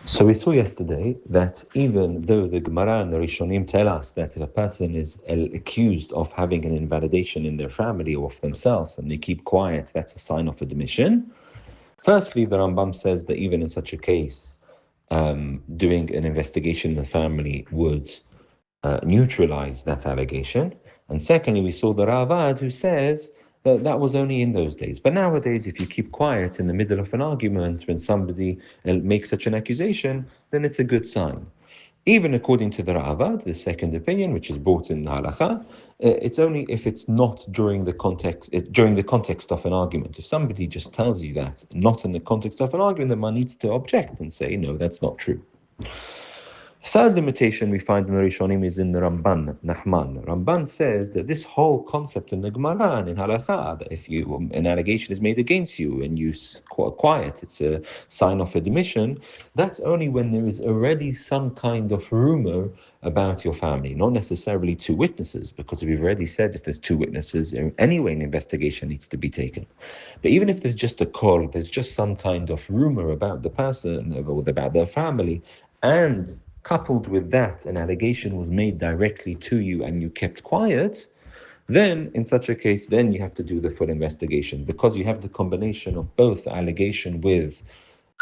So we saw yesterday that even though the Gemara and the Rishonim tell us that if a person is accused of having an invalidation in their family or of themselves and they keep quiet, that's a sign of admission. Firstly, the Rambam says that even in such a case, doing an investigation in the family would neutralize that allegation. And secondly, we saw the Ravad who says that that was only in those days. But nowadays, if you keep quiet in the middle of an argument when somebody makes such an accusation, then it's a good sign. Even according to the Ravad, the second opinion, which is brought in the Halakha, it's only if it's not during the context of an argument. If somebody just tells you that, not in the context of an argument, then one needs to object and say, no, that's not true. Third limitation we find in the Rishonim is in the Ramban, Nahman. Ramban says that this whole concept in the Gemara and in Halakha, that if an allegation is made against you and you quiet, it's a sign of admission, that's only when there is already some kind of rumor about your family, not necessarily two witnesses, because we've already said if there's two witnesses, anyway an investigation needs to be taken. But even if there's just a call, there's just some kind of rumor about the person or about their family, and coupled with that, an allegation was made directly to you and you kept quiet, then in such a case, then you have to do the full investigation, because you have the combination of both allegation with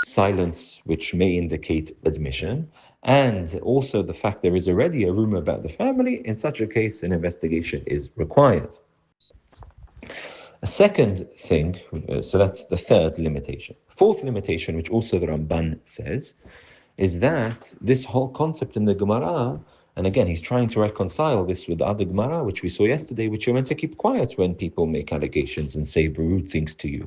silence, which may indicate admission, and also the fact there is already a rumor about the family. In such a case, an investigation is required. A second thing, so that's the third limitation. Fourth limitation, which also the Ramban says, is that this whole concept in the Gemara, and again, he's trying to reconcile this with the other Gemara, which we saw yesterday, which you're meant to keep quiet when people make allegations and say rude things to you.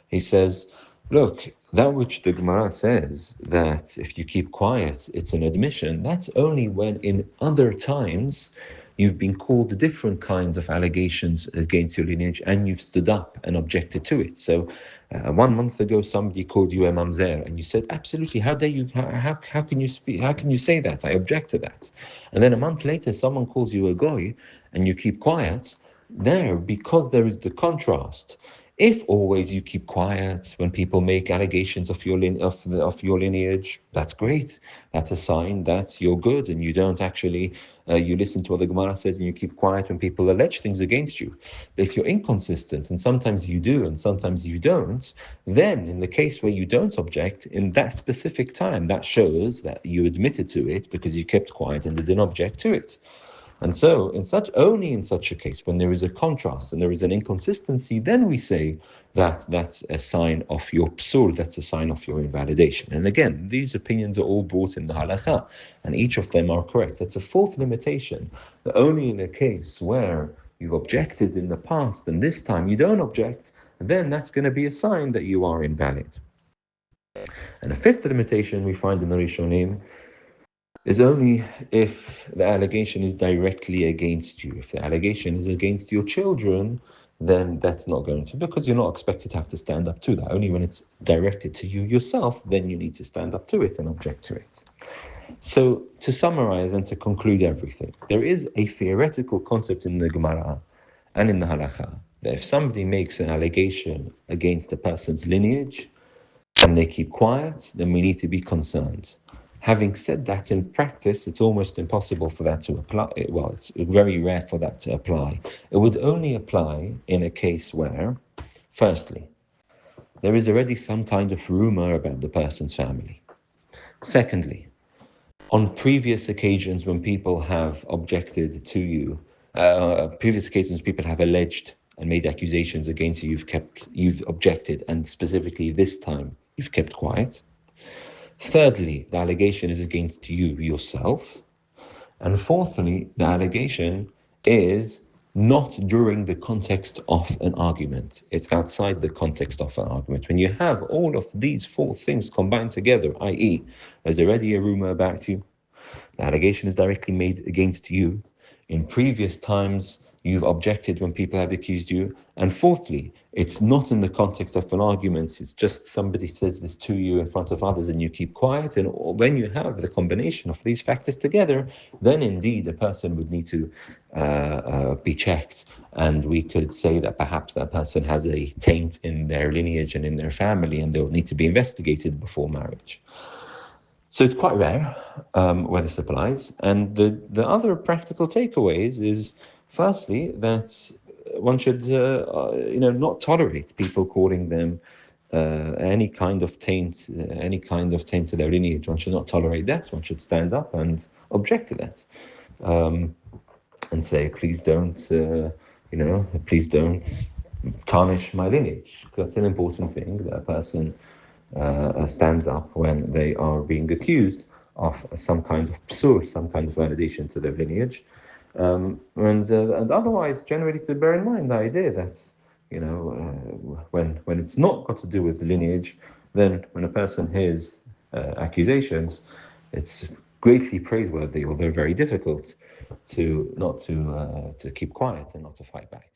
He says, look, that which the Gemara says, that if you keep quiet, it's an admission, that's only when in other times you've been called different kinds of allegations against your lineage and you've stood up and objected to it. So 1 month ago, somebody called you a mamzer and you said, absolutely, how dare you, how can you speak, how can you say that? I object to that. And then a month later, someone calls you a goy and you keep quiet. There, because there is the contrast. If always you keep quiet when people make allegations of your lineage, that's great. That's a sign that you're good and you don't actually, you listen to what the Gemara says and you keep quiet when people allege things against you. But if you're inconsistent, and sometimes you do and sometimes you don't, then in the case where you don't object, in that specific time, that shows that you admitted to it because you kept quiet and didn't object to it. And so, only in such a case, when there is a contrast and there is an inconsistency, then we say that that's a sign of your psul, that's a sign of your invalidation. And again, these opinions are all brought in the halakha, and each of them are correct. That's a fourth limitation, that only in a case where you've objected in the past and this time you don't object, then that's going to be a sign that you are invalid. And a fifth limitation we find in the Rishonim is only if the allegation is directly against you. If the allegation is against your children, then that's not going to, because you're not expected to have to stand up to that. Only when it's directed to you yourself, then you need to stand up to it and object to it. So to summarize and to conclude everything, there is a theoretical concept in the Gemara and in the Halakha that if somebody makes an allegation against a person's lineage and they keep quiet, then we need to be concerned. Having said that, in practice, it's almost impossible for that to apply. Well, it's very rare for that to apply. It would only apply in a case where, firstly, there is already some kind of rumor about the person's family. Secondly, on previous occasions when people have objected to you, previous occasions people have alleged and made accusations against you, you've objected, and specifically this time, you've kept quiet. Thirdly, the allegation is against you yourself. And fourthly, the allegation is not during the context of an argument. It's outside the context of an argument. When you have all of these four things combined together, i.e., there's already a rumor about you, the allegation is directly made against you, in previous times you've objected when people have accused you, and fourthly, it's not in the context of an argument, it's just somebody says this to you in front of others and you keep quiet, and when you have the combination of these factors together, then indeed a person would need to be checked, and we could say that perhaps that person has a taint in their lineage and in their family, and they'll need to be investigated before marriage. So it's quite rare where this applies. And the other practical takeaways is, firstly, that one should, not tolerate people calling them any kind of taint to their lineage. One should not tolerate that. One should stand up and object to that, and say, please don't tarnish my lineage. That's an important thing, that a person stands up when they are being accused of some kind of psur, some kind of validation to their lineage. And otherwise, generally, to bear in mind the idea that, when it's not got to do with the lineage, then when a person hears accusations, it's greatly praiseworthy, although very difficult, to not to keep quiet and not to fight back.